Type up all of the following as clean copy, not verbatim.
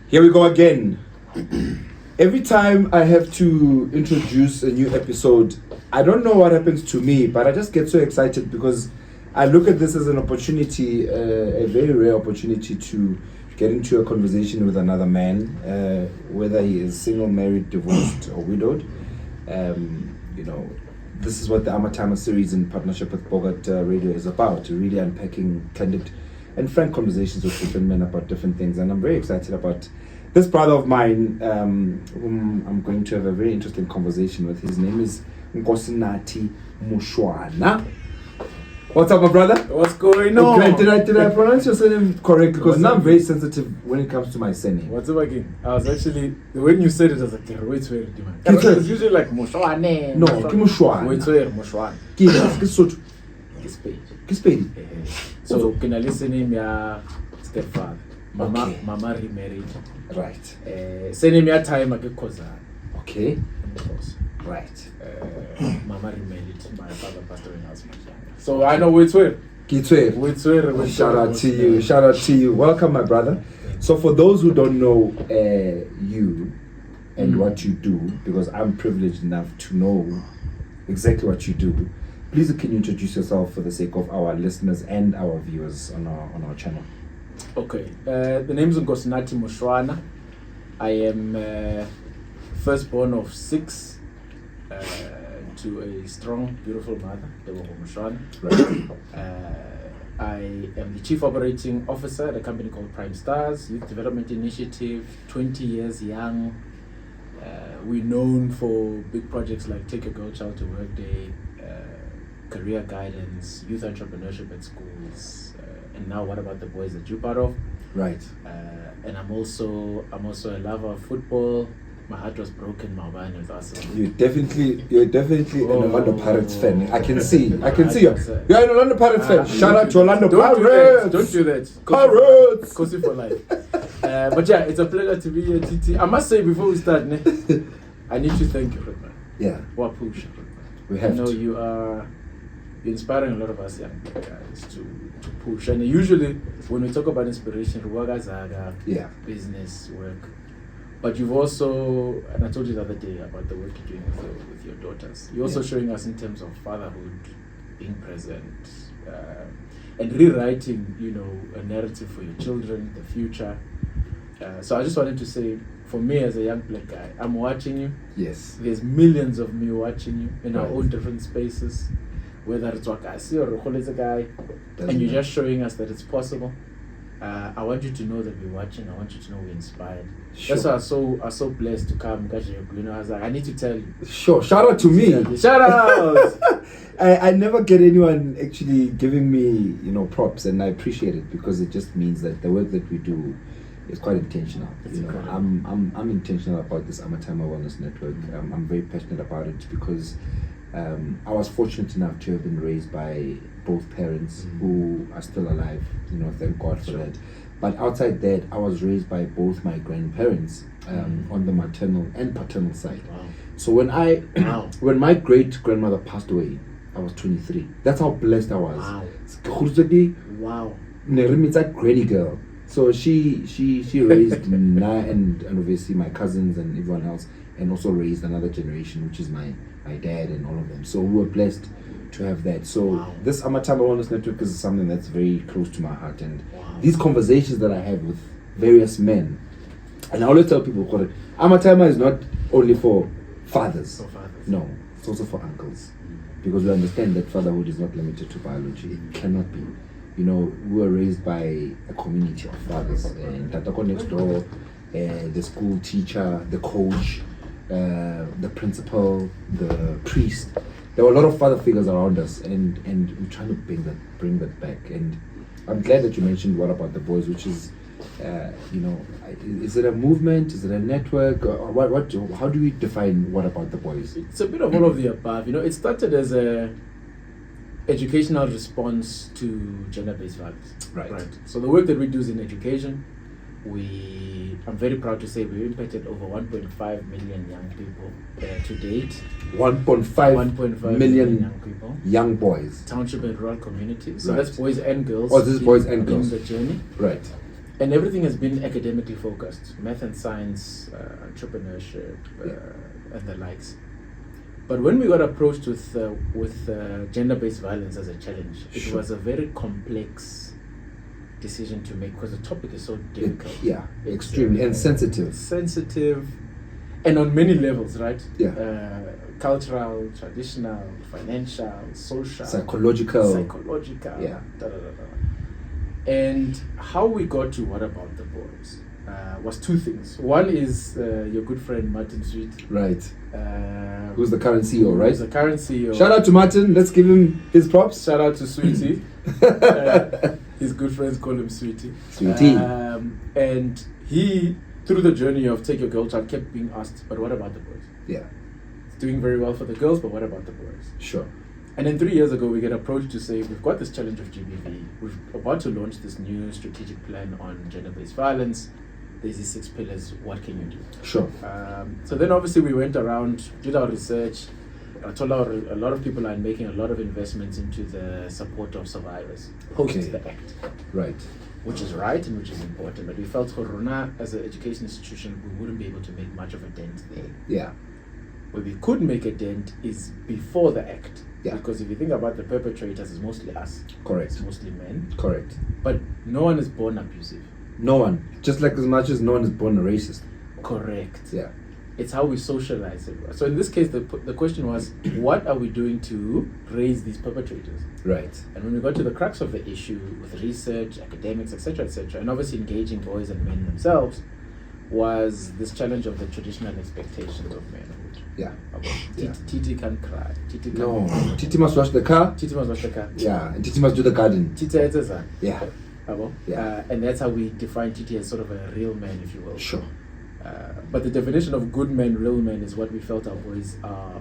Here we go again. Every time I have to introduce a new episode, I don't know what happens to me, but I just get so excited because I look at this as an opportunity, a very rare opportunity to get into a conversation with another man, whether he is single, married, divorced, or widowed. This is what the AMATYMA series in partnership with Bogart Radio is about, really unpacking candid and frank conversations with different men about different things. And I'm very excited about this brother of mine, whom I'm going to have a very interesting conversation with. His name is Nkosinathi Moshoana. What's up, my brother? What's going on? Okay, did I pronounce your surname correctly? Because now I'm very sensitive when it comes to my surname. What's up again? I was actually, when you said it, I was like, wait, it's usually like Moshoana. No, Moshoana. Wait, Moshoana. Kispedi. So, can I listen to your stepfather? Mama remarried. Right. Surname ya time Nkosinathi. Okay. Right. Mama remarried. My father passed away when I was much younger. So I know Witswer. Shout out to you. Shout out to you. Welcome, my brother. So for those who don't know you and what you do, because I'm privileged enough to know exactly what you do, please can you introduce yourself for the sake of our listeners and our viewers on our channel? Okay. The name is Nkosinathi Moshoana. I am firstborn of 6. To a strong, beautiful mother, Moshoana. I am the Chief Operating Officer at a company called Prime Stars Youth Development Initiative, 20 years young. We're known for big projects like Take Your Girl Child to Work Day, career guidance, youth entrepreneurship at schools, and now What About the Boys that you're part of. Right. And I'm also a lover of football. My heart was broken, Maubane with Arsenal. You're definitely an Orlando Pirates fan. I can see you. You're an Orlando Pirates fan. Shout out to Orlando Pirates. Don't do that. Pirates. Cozy for life. But yeah, it's a pleasure to be here, TT. I must say before we start, I need to thank you, Rutman. Yeah. Wapush. We have to. You're inspiring a lot of us young guys to push. And usually when we talk about inspiration, business, work. But you've also, and I told you the other day about the work you're doing with your daughters. You're also showing us in terms of fatherhood, being present, and rewriting, a narrative for your children, the future. So I just wanted to say, for me as a young black guy, I'm watching you. Yes. There's millions of me watching you in our own different spaces, whether it's Wakasi or Rukholeza guy, and you're just showing us that it's possible. I want you to know that we're watching. I want you to know we're inspired. Sure. That's why I'm so blessed to come. I was like, I need to tell you. Sure. Shout out to me. Shout out. I never get anyone actually giving me, props, and I appreciate it because it just means that the work that we do is quite intentional. I'm intentional about this AMATYMA Wellness Network. I'm very passionate about it because I was fortunate enough to have been raised by both parents who are still alive, thank God for that. But outside that, I was raised by both my grandparents on the maternal and paternal side. Wow. So when my great grandmother passed away, I was 23. That's how blessed I was. Wow. Granny girl. So she raised me and obviously my cousins and everyone else, and also raised another generation, which is my dad and all of them. So we were blessed to have that. So this AMATYMA Wellness Network is something that's very close to my heart. And these conversations that I have with various men, and I always tell people, AMATYMA is not only for fathers. No, it's also for uncles. Because we understand that fatherhood is not limited to biology. It cannot be. We were raised by a community of fathers. And Tatako next door, the school teacher, the coach, the principal, the priest. There were a lot of father figures around us, and we're trying to bring that back. And I'm glad that you mentioned What About the Boys, which is, is it a movement? Is it a network? Or how do we define What About the Boys? It's a bit of all of the above. It started as a educational response to gender-based violence. Right. So the work that we do is in education. I'm very proud to say we impacted over 1.5 million young people to date. 1.5 million young people. Young boys. Township and rural communities. So that's boys and girls. Oh, this is boys and girls. In the journey. Right. And everything has been academically focused, math and science, entrepreneurship, and the likes. But when we got approached with gender-based violence as a challenge, it was a very complex decision to make because the topic is so difficult. Extremely and sensitive. Sensitive, and on many levels, right? Yeah. Cultural, traditional, financial, social, psychological. Yeah. And how we got to What About the Boys was two things. One is your good friend Martin Sweet. Right. Who's the current CEO, right? Who's the current CEO. Shout out to Martin. Let's give him his props. Shout out to Sweetie. His good friends call him Sweetie. Sweetie. And he, through the journey of Take Your Girl Child, kept being asked, but what about the boys? Yeah. It's doing very well for the girls, but what about the boys? Sure. And then 3 years ago, we get approached to say, we've got this challenge of GBV. We're about to launch this new strategic plan on gender-based violence. There's these 6 pillars. What can you do? Sure. So then obviously we went around, did our research. I told a lot of people are making a lot of investments into the support of survivors post the act. Right. Which is right and which is important. But we felt for Rona, as an education institution, we wouldn't be able to make much of a dent there. Yeah. Where we could make a dent is before the act. Yeah. Because if you think about the perpetrators, it's mostly us. Correct. It's mostly men. Correct. But no one is born abusive. No one. Just like as much as no one is born a racist. Correct. Yeah. It's how we socialize it. So in this case, the question was, what are we doing to raise these perpetrators? Right. And when we got to the crux of the issue with research, academics, etc., and obviously engaging boys and men themselves, was this challenge of the traditional expectations of manhood. Yeah. Titi can't cry. Titi can't. No. Titi must wash the car. Titi must wash the car. Yeah. And Titi must do the garden. Titi is a. Yeah. Yeah. And that's how we define Titi as sort of a real man, if you will. Sure. But the definition of good men, real men, is what we felt our boys are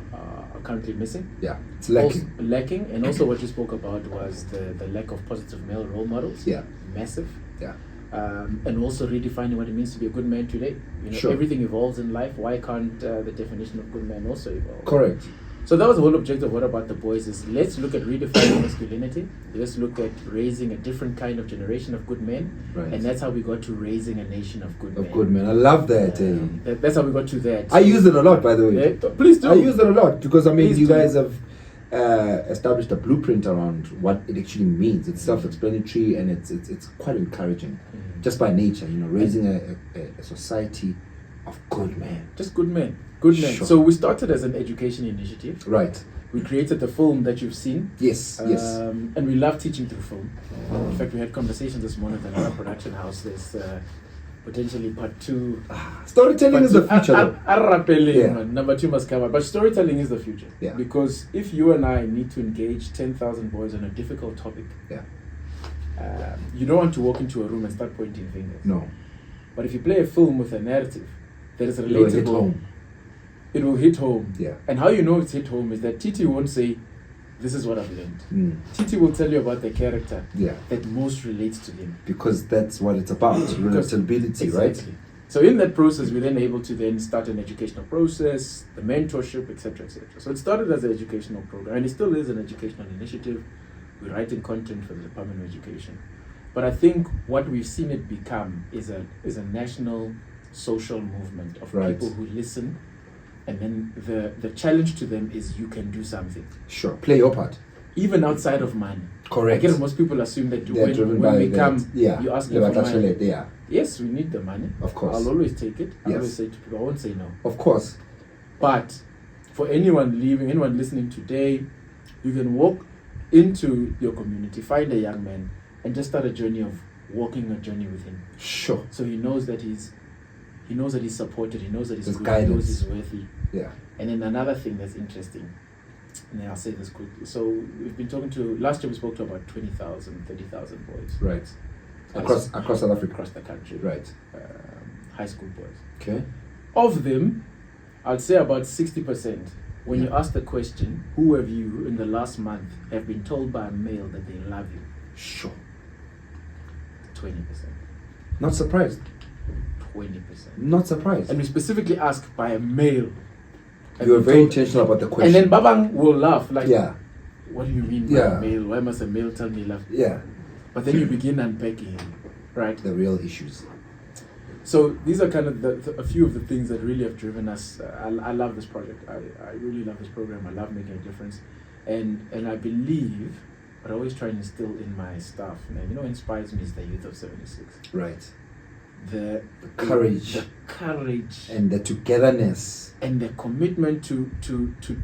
currently missing. Yeah, it's lacking. Also lacking, and also what you spoke about was the lack of positive male role models. Yeah. Massive. Yeah. And also redefining what it means to be a good man today. You know, everything evolves in life. Why can't the definition of good man also evolve? Correct. So that was the whole objective. What About the Boys is let's look at redefining masculinity. Let's look at raising a different kind of generation of good men. Right. And that's how we got to raising a nation of good men. Of good men. I love that. That's how we got to that. I use it a lot, by the way. Yeah, please do. I use it a lot because Please you do. guys have established a blueprint around what it actually means. It's self-explanatory and it's quite encouraging, just by nature. You know, raising a society of good men. Just good men. Good men. Sure. So we started as an education initiative. Right. We created the film that you've seen. Yes. Yes. And we love teaching through film. In fact, we had conversations this morning with another production house. There's potentially part 2. Storytelling is the future. Though. Number 2 must come out. But storytelling is the future. Yeah. Because if you and I need to engage 10,000 boys on a difficult topic, you don't want to walk into a room and start pointing fingers. No. But if you play a film with a narrative that is It will hit relatable, home. it will hit home. Yeah. And how you know it's hit home is that Titi won't say, this is what I've learned. Titi will tell you about the character that most relates to him. Because that's what it's about. Relatability, right? So in that process, we're then able to then start an educational process, the mentorship, etc., etc. So it started as an educational program, and it still is an educational initiative. We're writing content for the Department of Education. But I think what we've seen it become is a national social movement of people who listen, and then the challenge to them is you can do something. Sure, play your part. Even outside of money. Correct. I guess most people assume that driven when by we come, you ask them for money. Yeah. Yes, we need the money. Of course. I'll always take it. I'll Yes. always say to people, I won't say no. Of course. But for anyone listening today, you can walk into your community, find a young man, and just start walking a journey with him. Sure. So he knows that he's supported, he knows that he's good, guidance. he knows he's worthy. Yeah. And then another thing that's interesting, and then I'll say this quickly. So we've been talking to, last year we spoke to about 20,000, 30,000 boys. Right. Across South Africa. Across the country. Right. High school boys. Okay. Of them, I'd say about 60%, when you ask the question, who have you in the last month have been told by a male that they love you? Sure. 20%. Not surprised. 20%. Not surprised. And we specifically ask by a male. You are very intentional about the question. And then Babang will laugh like, yeah. What do you mean by a male? Why must a male tell me love? Yeah. But then you begin unpacking. right? The real issues. So these are kind of a few of the things that really have driven us. I love this project. I really love this program. I love making a difference, and I believe, but I always try and instill in my staff. And what inspires me is the youth of 76. Right. The courage, and the togetherness, and the commitment to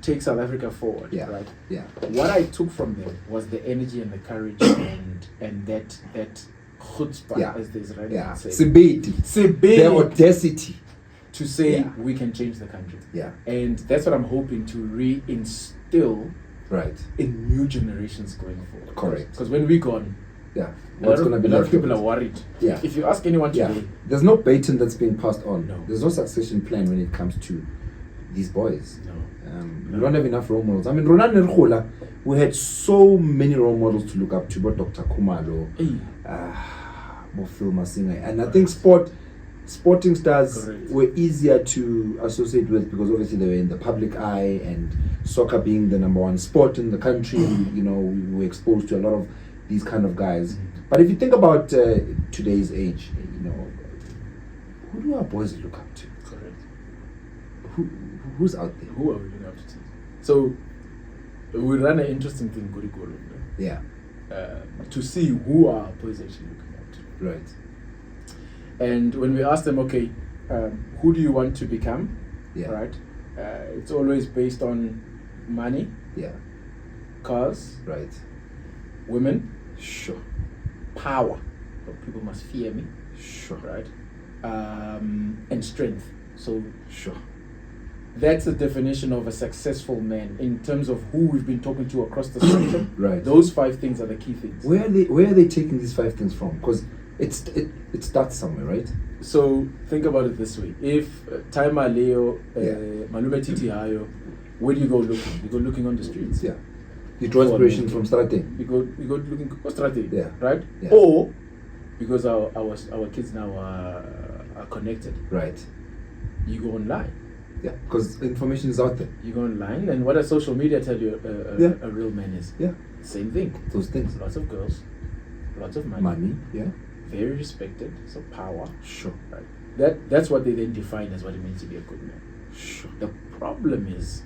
take South Africa forward. Yeah. Right. Yeah. What I took from them was the energy and the courage and that chutzpah, as the Israelis say. Sibiti. The audacity to say we can change the country. Yeah. And that's what I'm hoping to reinstill in new generations going forward. Correct. Because when we're gone, what's going to be a lot of left people of are it? worried. Yeah. If you ask anyone today, there's no baton that's being passed on. No. There's no succession plan when it comes to these boys. No. We don't have enough role models. I mean, Ronan Nerhola, we had so many role models to look up to, but Dr. Kumalo, Mofilma Singer, and I think sporting stars were easier to associate with because obviously they were in the public eye, and soccer being the #1 sport in the country, we were exposed to a lot of these kind of guys. But if you think about today's age, who do our boys look up to? Correct. Who's out there? Who are we looking up to? So we ran an interesting thing, Gurigolo, yeah, to see who our boys actually looking up to. Right. And when we ask them, okay, who do you want to become? Yeah. Right. It's always based on money. Yeah. Cars. Right. Women. Sure. Power. So people must fear me. Sure. Right. And strength. So sure. That's the definition of a successful man in terms of who we've been talking to across the spectrum. Right. Those 5 things are the key things. Where are they taking these 5 things from? Because it starts somewhere, right? So think about it this way: if Taima Leo, Malume Titi Hayo, where do you go looking? You go looking on the streets. Yeah. You draw inspiration from Strate. You go looking for Strate. Yeah. Right. Yeah. Or because our kids now are connected. Right. You go online. Yeah, because information is out there. You go online, and what does social media tell you a real man is? Yeah. Same thing. Those things. Lots of girls, lots of money. Money, yeah. Very respected, so power. Sure. Right. That's what they then define as what it means to be a good man. Sure. The problem is,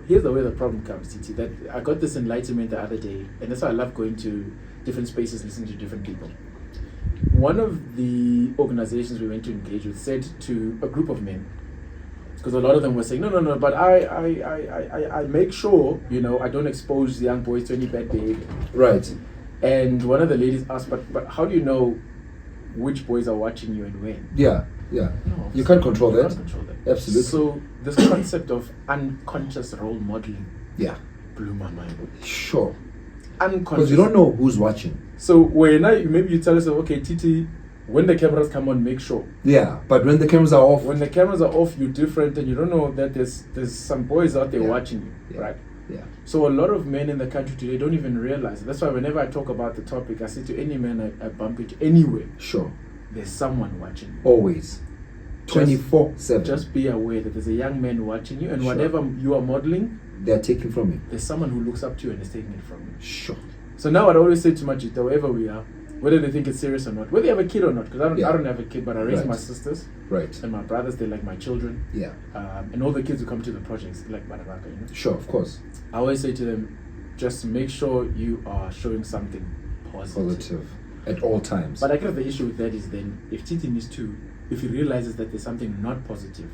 here's the way the problem comes, Titi, that I got this enlightenment the other day, and that's why I love going to different spaces, listening to different people. One of the organizations we went to engage with said to a group of men, because a lot of them were saying, no, but I make sure, I don't expose young boys to any bad behavior. Right. And one of the ladies asked, but how do you know which boys are watching you and when? Yeah. No, you can't control that. Can't control that. Absolutely. So this concept of unconscious role modeling blew my mind. Sure. Unconscious. Because you don't know who's watching. So maybe you tell us, okay, Titi, when the cameras come on, make sure. Yeah, but when the cameras are off. When the cameras are off, you're different, and you don't know that there's some boys out there watching you, right? Yeah. So a lot of men in the country today don't even realize it. That's why whenever I talk about the topic, I say to any man I bump into anywhere, sure, there's someone watching you. Always. 24/7. Just be aware that there's a young man watching you, and whatever you are modeling, they're taking from you. There's someone who looks up to you and is taking it from you. Sure. So now I'd always say to MJITA, wherever we are, whether they think it's serious or not, whether you have a kid or not, because I don't have a kid, but I raise my sisters, and my brothers, they're like my children, and all the kids who come to the projects, like Barabaka, Sure, of course. I always say to them, just make sure you are showing something positive at all times. But I guess the issue with that is then, if Titi needs to, if he realizes that there's something not positive,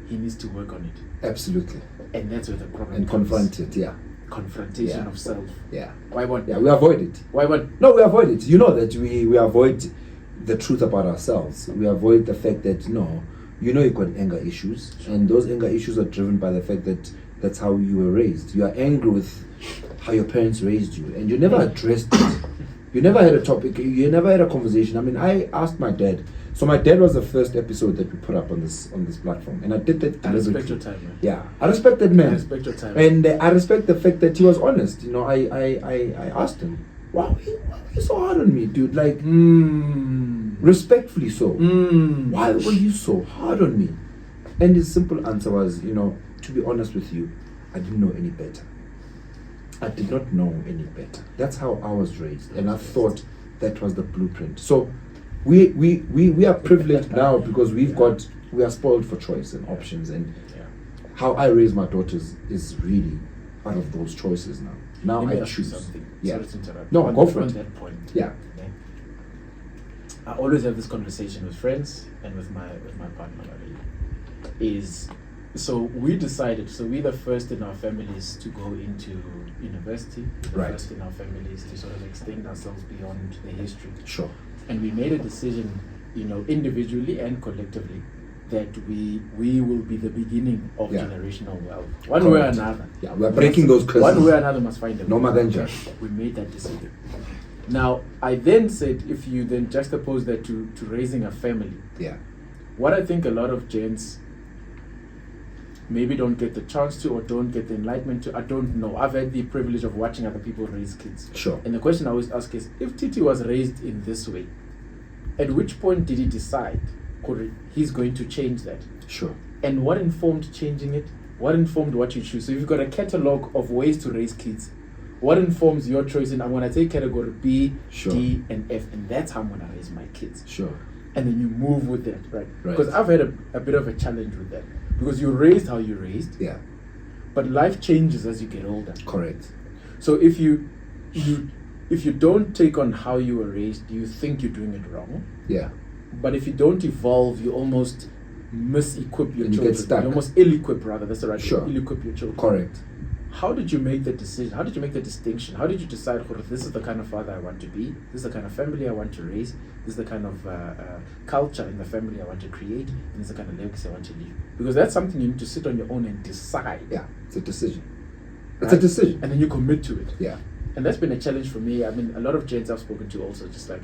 he needs to work on it. Absolutely. And that's where the problem and comes. Confront it, Confrontation of self. Why one? Yeah, we avoid it. Why one? No, we avoid it. You know that we avoid the truth about ourselves. We avoid the fact that, you've got anger issues, and those anger issues are driven by the fact that that's how you were raised. You are angry with how your parents raised you, and you never addressed it. You never had a topic, you never had a conversation. I mean, I asked my dad. So my dad was the first episode that we put up on this platform, and I did that deliberately. I respect your time, man. Yeah, I respect that man. I respect your time, and I respect the fact that he was honest. I asked him, why were you so hard on me, dude? Like, respectfully so. Why were you so hard on me? And his simple answer was, to be honest with you, I didn't know any better. I did not know any better. That's how I was raised, and I thought that was the blueprint. So we are privileged now because we are spoiled for choice and options, and how I raise my daughters is really out of those choices now. Now Let me I ask you choose. something. Yeah. Sorry to interrupt. No, go for on it. that point. Yeah. Okay. I always have this conversation with friends and with my partner. So we decided. So we're the first in our families to go into university. The Right. first in our families to sort of extend ourselves beyond the history. Sure. And we made a decision, individually and collectively, that we will be the beginning of generational wealth. One way or Correct. another. Yeah, we're breaking those curses. One way or another must find a way. No maganja. We made that decision. Now, I then said, if you then juxtapose that to raising a family, Yeah. what I think a lot of gents maybe don't get the chance to or don't get the enlightenment to, I don't know. I've had the privilege of watching other people raise kids. Sure. And the question I always ask is, if Titi was raised in this way, at which point did he decide he's going to change that? Sure. And what informed changing it? What informed what you choose? So if you've got a catalog of ways to raise kids, what informs your choice? And I'm going to take category B, Sure. D, and F, and that's how I'm going to raise my kids. Sure. And then you move with that, right? Right. Because I've had a bit of a challenge with that. Because you're raised how you're raised, Yeah. but life changes as you get older. Correct. So if you don't take on how you were raised, you think you're doing it wrong. Yeah. But if you don't evolve, you almost mis-equip your And you children. get stuck. You almost ill-equip, rather. That's the right Sure. word. Ill-equip your children. Correct. How did you make that decision? How did you make the distinction? How did you decide, this is the kind of father I want to be, this is the kind of family I want to raise, this is the kind of culture in the family I want to create, and this is the kind of legacy I want to leave? Because that's something you need to sit on your own and decide. Yeah. It's a decision. Right? It's a decision. And then you commit to it. Yeah. And that's been a challenge for me. I mean, a lot of gents I've spoken to also just like,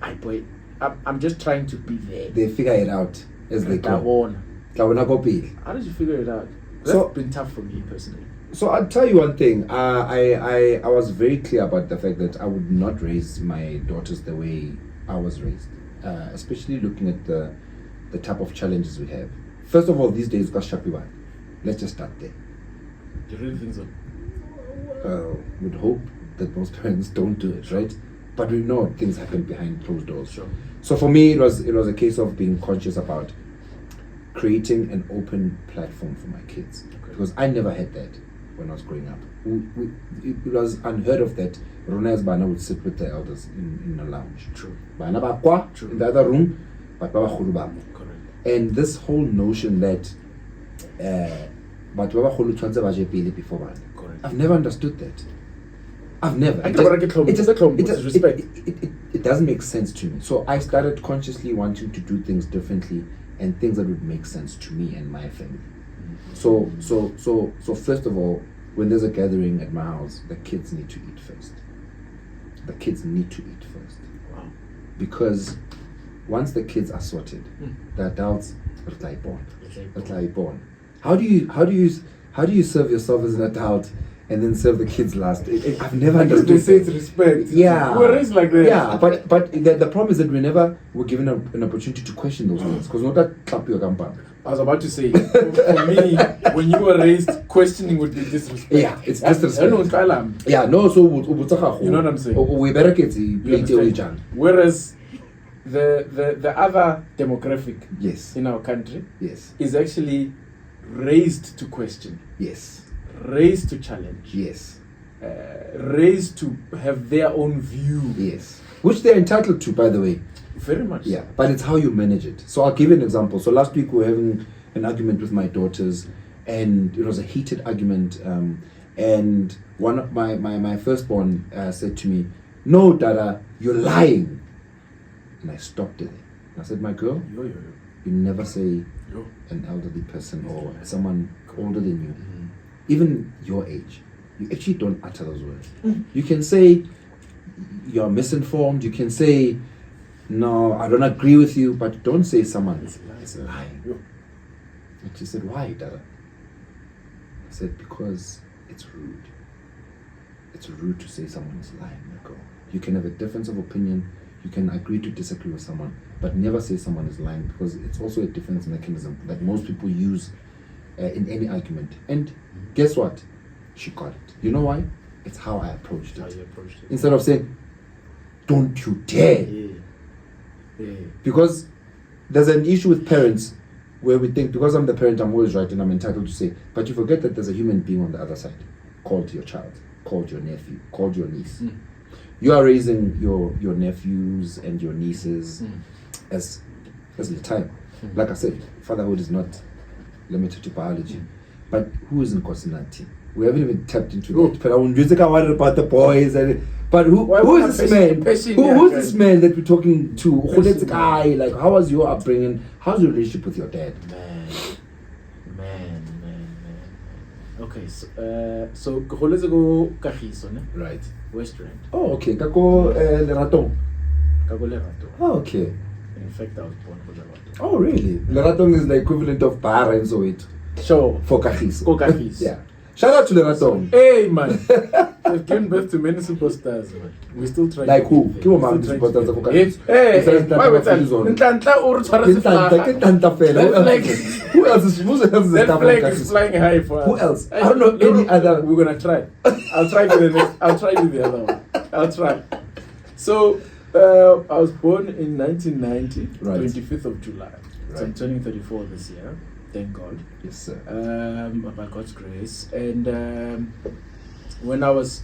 I'm just trying to be there. They figure it out as they go. How did you figure it out? That's So- been tough for me personally. So I'll tell you one thing. I was very clear about the fact that I would not raise my daughters the way I was raised, especially looking at the type of challenges we have. First of all, these days, let's just start there. Do you really think so? Would hope that most parents don't do it, right? But we know things happen behind closed doors. Sure. So for me, it was a case of being conscious about creating an open platform for my kids, because I never had that when I was growing up. It was unheard of that Rona as Bana would sit with the elders in a lounge. True. Bana ba kwa True. in the other room, but ba khulu ba mo. Correct. And this whole notion that batho ba khulu tshwantse ba je pele before bana. Correct. I've never understood that. I've never. I It doesn't make sense to me. So I started consciously wanting to do things differently and things that would make sense to me and my family. So first of all, when there's a gathering at my house, the kids need to eat first. The kids need to eat first. Wow. Because once the kids are sorted, the adults are born. How do you serve yourself as an adult and then serve the kids last? I've never understood. They say it's respect. Yeah. We're raised like that. Yeah, but the problem is that we never were given an opportunity to question those things. Because not that clap your campaign. I was about to say, for me, when you were raised, questioning would be disrespect. Yeah, it's disrespect. Yeah, no, so you know what I'm saying? We better get You understand? Whereas the other demographic yes, in our country yes, is actually raised to question, yes, raised to challenge, yes, raised to have their own view. yes, which they're entitled to, by the way. Very much. Yeah, but it's how you manage it. So I'll give you an example. So last week we were having an argument with my daughters, and it was a heated argument. And one of my firstborn said to me, "No, Dada, you're lying." And I stopped it. I said, "My girl, you never say an elderly person or someone older than you, even your age, you actually don't utter those words. You can say you're misinformed. You can say, no, I don't agree with you, but don't say someone is lying." And she said, "Why, Dada?" I said, "Because it's rude. It's rude to say someone is lying, my girl. You can have a difference of opinion. You can agree to disagree with someone, but never say someone is lying, because it's also a defense mechanism that most people use in any argument." And guess what? She got it. You know why? It's how I approached it. How you approached it. Instead of saying, "Don't you dare." Yeah. Because there's an issue with parents where we think, because I'm the parent, I'm always right and I'm entitled to say, but you forget that there's a human being on the other side, called your child, called your nephew, called your niece. You are raising your nephews and your nieces as the time. Like I said, fatherhood is not limited to biology. But who is Nkosinathi? We haven't even tapped into that. But I worried about the boys. But who is this man? Who is this man that we're talking to? Who that guy? Like, how was your upbringing? How's your relationship with your dad? Man. Okay, so go Kagiso, ne? Right. West Rand. Oh, okay. Kako Leratong. Kako Leratong. Oh, okay. In fact, I was born for Leratong. Oh, really? Leratong is the equivalent of Bara and Soweto. Sure. For Kagiso. Yeah. Shout out to Leratong. Hey, man. They've given birth to many superstars, man. We still trying. Like who? Hey, why wait a Who else is that flag is flying high for us. Who else? I don't know any other. We're gonna try. I'll try with the next. I'll try with the other one. I'll try. So I was born in 1990, right. 25th of July. Right. So I'm turning 34 this year. Thank God. Yes, sir. By God's grace. And when I was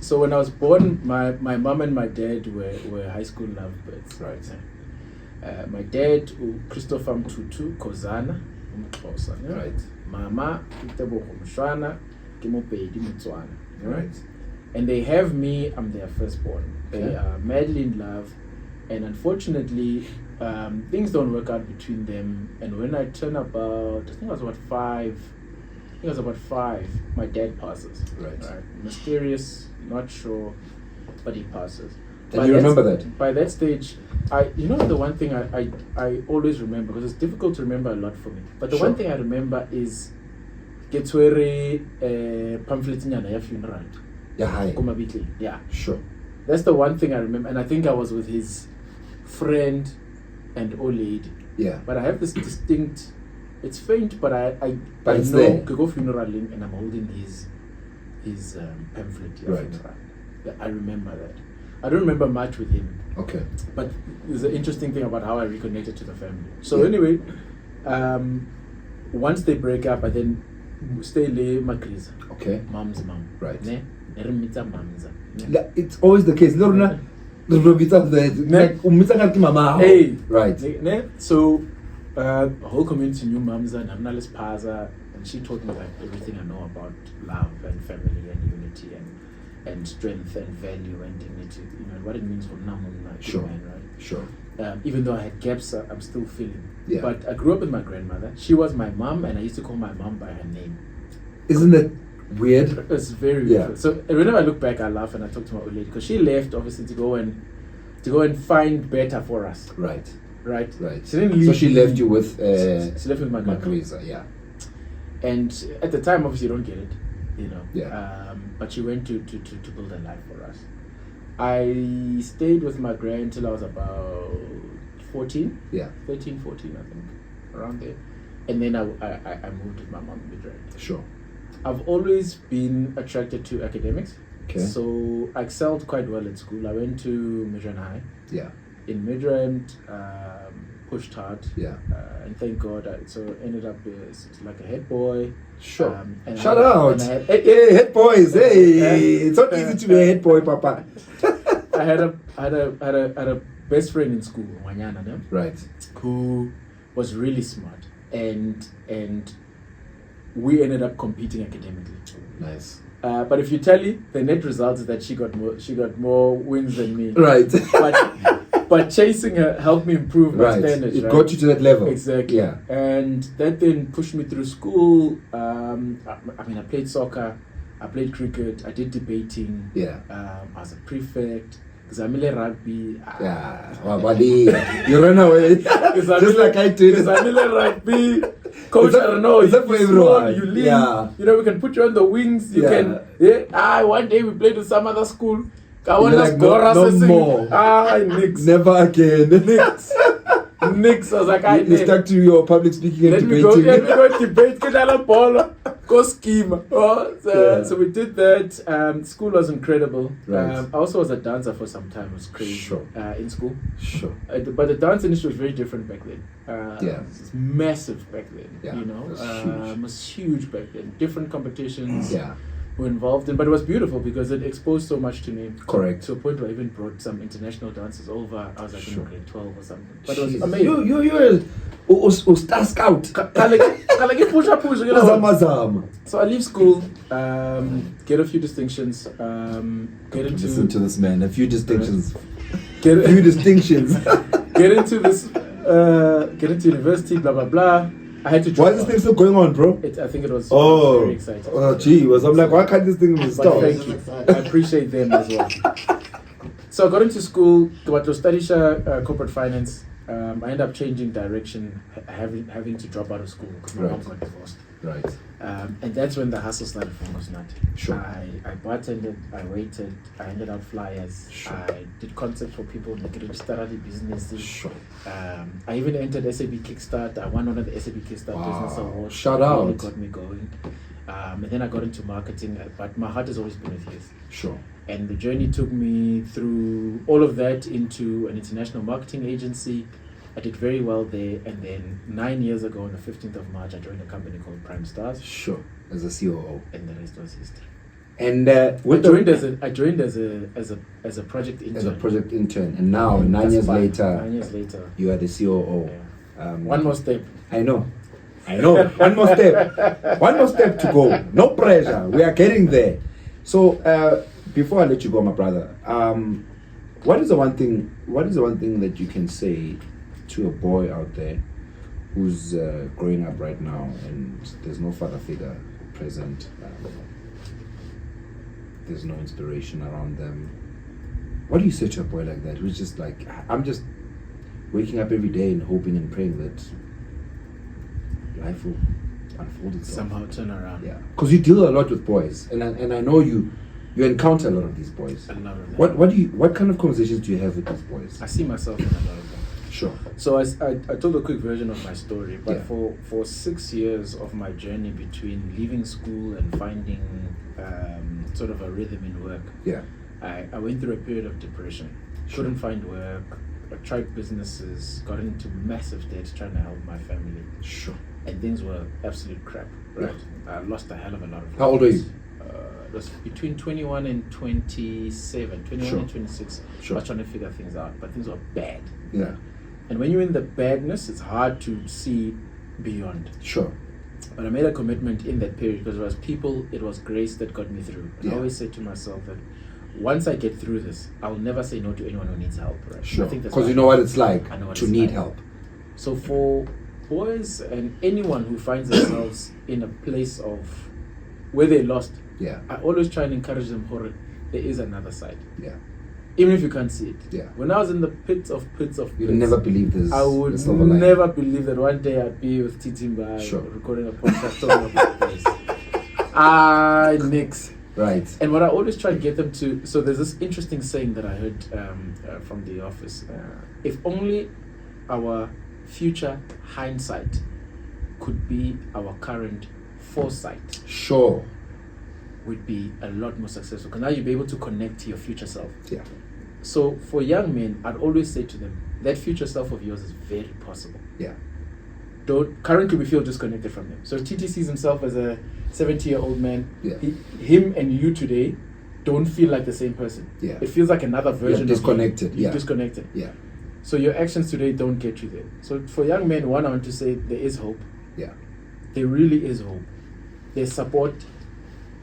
born, my mom and my dad were high school lovebirds. Right. My dad, Christopher Mtutu Kozana, Nkosinathi. Right. Mama, Moshoana, Motswana. Right. And they have me. I'm their firstborn. They Okay. are madly in love, and unfortunately, things don't work out between them. And when I turn about, I think I was about 5. My dad passes. Right. Mysterious, not sure, but he passes. And you remember that? By that stage, the one thing I always remember, because it's difficult to remember a lot for me. But the one thing I remember is Getwere pamphlet ya funeral. Yeah, hi. Kumabitli. Yeah. Sure. That's the one thing I remember, and I think I was with his friend and old lady. Yeah. But I have this distinct. It's faint, but I it's know there. to go funeraling, and I'm holding his pamphlet. Right. Funeral. Yeah, I remember that. I don't remember much with him. Okay. But there's an interesting thing about how I reconnected to the family. So anyway, once they break up, I then stay le Makriza. Okay. Mom's mom. Right. Ne? Mamza. It's always the case. Hey. Right. Ne? So the whole community knew Mamza and Amnales Paza, and she taught me like everything I know about love and family and unity and strength and value and dignity. What it means for Namun, like Sure. man, right? Sure. Even though I had gaps, I'm still feeling. Yeah. But I grew up with my grandmother. She was my mom, and I used to call my mom by her name. Isn't that weird? It's very weird. So whenever I look back, I laugh and I talk to my old lady, because she left obviously to go and find better for us. Right. Right. She didn't leave. So she left you with she left with my grandmother. Makriza, yeah. And at the time, obviously, you don't get it, Yeah. But she went to build a life for us. I stayed with my grand till I was about 14. Yeah. 13, 14, I think, around there. And then I moved with my mom in Midrand. Sure. I've always been attracted to academics. Okay. So I excelled quite well at school. I went to Midrand High. Yeah. In Midrand, pushed hard. Yeah. And thank God, so ended up as like a head boy. Sure. And Shout out. Hey, head boys. Hey, it's not easy to be a head boy, Papa. I had a best friend in school, Wanyana, right, who was really smart, and we ended up competing academically. Nice. But if you tally, the net result is that she got more wins than me. Right. But chasing her helped me improve my standards. It got you to that level. Exactly. Yeah. And that then pushed me through school. I played soccer, I played cricket, I did debating. Yeah. I was a prefect. Zamile rugby. Yeah. Wow, buddy. You ran away. Just like I did. Zamile rugby. Coach, I don't know. Is that for everyone? You lead. Yeah. We can put you on the wings. You can. Yeah. One day we played with some other school. I want to score us no more. Nix. Never again. Nix. I was like, you stuck to your public speaking and debating. Let me go debate. Get a ball. Go scheme. So we did that. School was incredible. Right. I also was a dancer for some time. It was crazy. Sure. In school. Sure. But the dance industry was very different back then. Yeah. It was massive back then. Yeah, You know, it was huge. it was huge back then. Different competitions. Yeah. Were involved in, but it was beautiful because it exposed so much to me. Correct. To a point where I even brought some international dancers over. I was like in grade 12 or something. But it was Jesus. amazing. You're a star scout. Zama zama. So I leave school, get a few distinctions, get Listen into to this man. A few distinctions. get, A few distinctions. get into this, get into university, blah blah blah. I had to drop Why is this out. thing still going on, bro? I think it was Oh, very exciting. gee, I'm like, why can't this thing But stop? thank you. I appreciate them as well. So I got into school, got to study corporate finance. I ended up changing direction, having to drop out of school because my mom got divorced. Right. And that's when the hustle started for Nkosinathi. Sure. I bartended, I waited, I handed out flyers, Sure. I did concerts for people that started businesses. Sure. I even entered SAB Kickstart. I won one of the SAB Kickstart Wow. Business Awards. Shout It out. really got me going. And then I got into marketing, but my heart has always been with youth. Sure. And the journey took me through all of that into an international marketing agency. I did very well there, and then 9 years ago, on the 15th of March, I joined a company called Prime Stars, Sure. As a COO. and the rest was history. And I joined as a project intern. as a project intern, and now 9 That's years fine. later, 9 years later. you are the COO. Yeah. One more step. I know. One more step. One more step to go. No pressure. We are getting there. So before I let you go, my brother, what is the one thing? What is the one thing that you can say to a boy out there who's growing up right now and there's no father figure present? There's no inspiration around them. What do you say to a boy like that who's just like, I'm just waking up every day and hoping and praying that life will unfold itself? Somehow turn around. Yeah, because you deal a lot with boys, and I know you encounter a lot of these boys. A lot of them. What kind of conversations do you have with these boys? I see myself in a lot of them. Sure. So I told a quick version of my story, but Yeah. for 6 years of my journey between leaving school and finding sort of a rhythm in work, Yeah. I went through a period of depression. Sure. Couldn't find work. I tried businesses, got into massive debt trying to help my family, Sure. and things were absolute crap. Right, I lost a hell of a lot of. How old are you? It was between 21 and 27, 21 Sure. and 26. Sure. I was trying to figure things out, but things were bad. Yeah. And when you're in the badness, it's hard to see beyond. Sure. But I made a commitment in that period because it was people, it was grace that got me through. And I Yeah. always said to myself that once I get through this, I'll never say no to anyone who needs help. Right? Sure. I think that's Because why you know what it's like I know what to it's need like. help. So for boys and anyone who finds themselves in a place of where they're lost, Yeah. I always try and encourage them, "Hore, there is another side. Yeah. Even if you can't see it." Yeah. When I was in the pits of pits, You'd never believe this. I would this silver line. never believe that one day I'd be with Titimba Sure. recording a podcast talking about this. Nix. Right. And what I always try and get them to, so there's this interesting saying that I heard from the office. If only our future hindsight could be our current foresight, Sure. would be a lot more successful. Because now you'll be able to connect to your future self. Yeah. So for young men, I'd always say to them, that future self of yours is very possible. Yeah. Currently we feel disconnected from him. So TT sees himself as a 70-year-old man. Yeah. Him and you today don't feel like the same person. Yeah. It feels like another version disconnected, of you. You're yeah. disconnected. Yeah. So your actions today don't get you there. So for young men, one, I want to say there is hope. Yeah. There really is hope. There's support.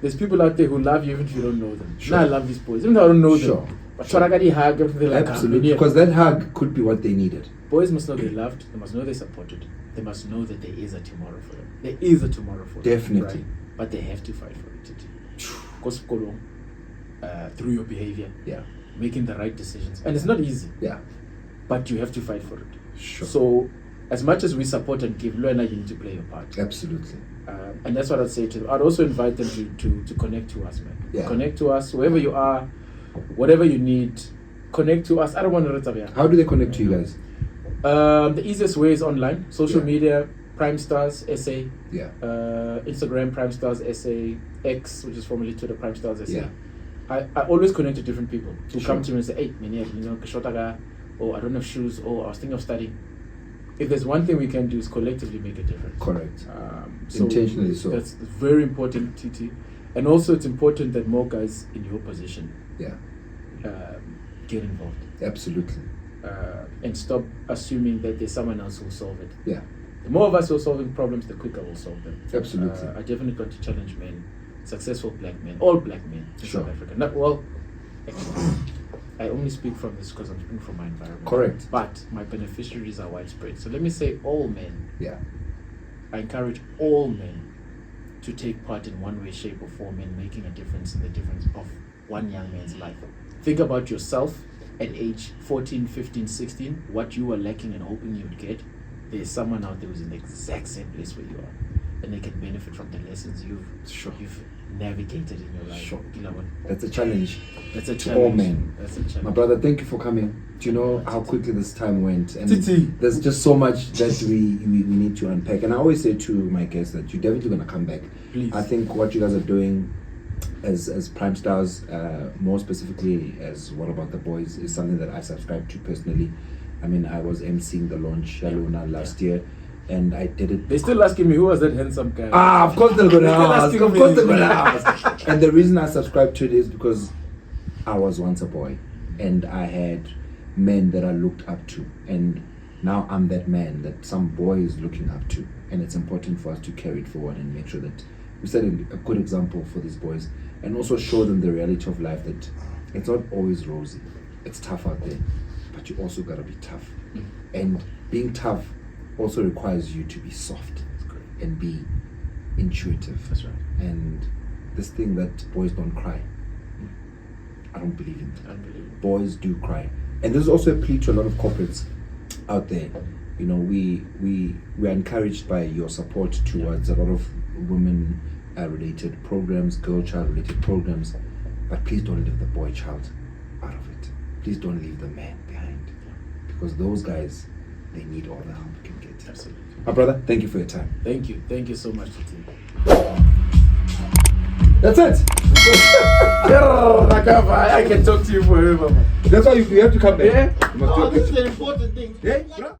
There's people out there who love you even if you don't know them. Sure. Now I love these boys, even though I don't know Sure. them. But Sure. hug, everything like Absolutely. that. Because that hug could be what they needed. Boys must know they're loved. They must know they're supported. They must know that there is a tomorrow for them. There is a tomorrow for them. Definitely. Right? But they have to fight for it. Because through your behavior, Yeah. making the right decisions. And it's not easy, Yeah. but you have to fight for it. Sure. So as much as we support and give, Luena, you need to play your part. Absolutely. And that's what I'd say to them. I'd also invite them to connect to us, man. Yeah. Connect to us, wherever you are, whatever you need, connect to us. I don't want to How do they connect to you guys? The easiest way is online, social Yeah. media. Prime Stars SA, Yeah. Instagram Prime Stars SA, X, which is formerly Twitter Prime Stars SA. Yeah. I always connect to different people who Sure. come to me and say, hey, Kishotaga, or I don't have shoes, or I was thinking of studying. If there's one thing we can do is collectively make a difference. Correct. So Intentionally so. That's very important, TT. And also it's important that more guys in your position Yeah. get involved. Absolutely. And stop assuming that there's someone else who will solve it. Yeah. The more of us who are solving problems, the quicker we'll solve them. Absolutely. I definitely got to challenge men, successful black men, all black men in Sure. South Africa. Not well. Actually, I only speak from this because I'm speaking from my environment. Correct. But my beneficiaries are widespread. So let me say all men. Yeah. I encourage all men to take part in one way, shape, or form in making a difference in the difference of one young man's life. Think about yourself at age 14, 15, 16, what you were lacking and hoping you would get. There's someone out there who's in the exact same place where you are, and they can benefit from the lessons you've navigated in your life. Sure. You know what? That's a challenge. That's a To challenge. all men. That's a challenge. My brother, thank you for coming. Do you know how quickly this time went? And Titi. there's just so much that we need to unpack. And I always say to my guests that you're definitely going to come back. Please. I think what you guys are doing as Prime Stars, more specifically as What About the Boys, is something that I subscribe to personally. I mean, I was emceeing the launch last year, and I did it. They're still asking me, who was that handsome guy? Of course they're gonna ask. asking Of me. course they're gonna ask. And the reason I subscribe to it is because I was once a boy, and I had men that I looked up to, and now I'm that man that some boy is looking up to, and it's important for us to carry it forward and make sure that we set a good example for these boys, and also show them the reality of life, that it's not always rosy. It's tough out there, but you also gotta be tough. And being tough also requires you to be soft and be intuitive. That's right. And this thing that boys don't cry, I don't believe in that. Unbelievable. Boys do cry. And there's also a plea to a lot of corporates out there. You know, we are encouraged by your support towards a lot of women related programs, girl child related programs, but please don't leave the boy child out of it. Please don't leave the man behind, because those guys, they need all the help we can get. Absolutely. My brother, thank you for your time. Thank you so much, Titi. That's it. I can talk to you forever, man. That's why you have to come back. Yeah. You must do a Oh, this is picture. an important thing. Yeah.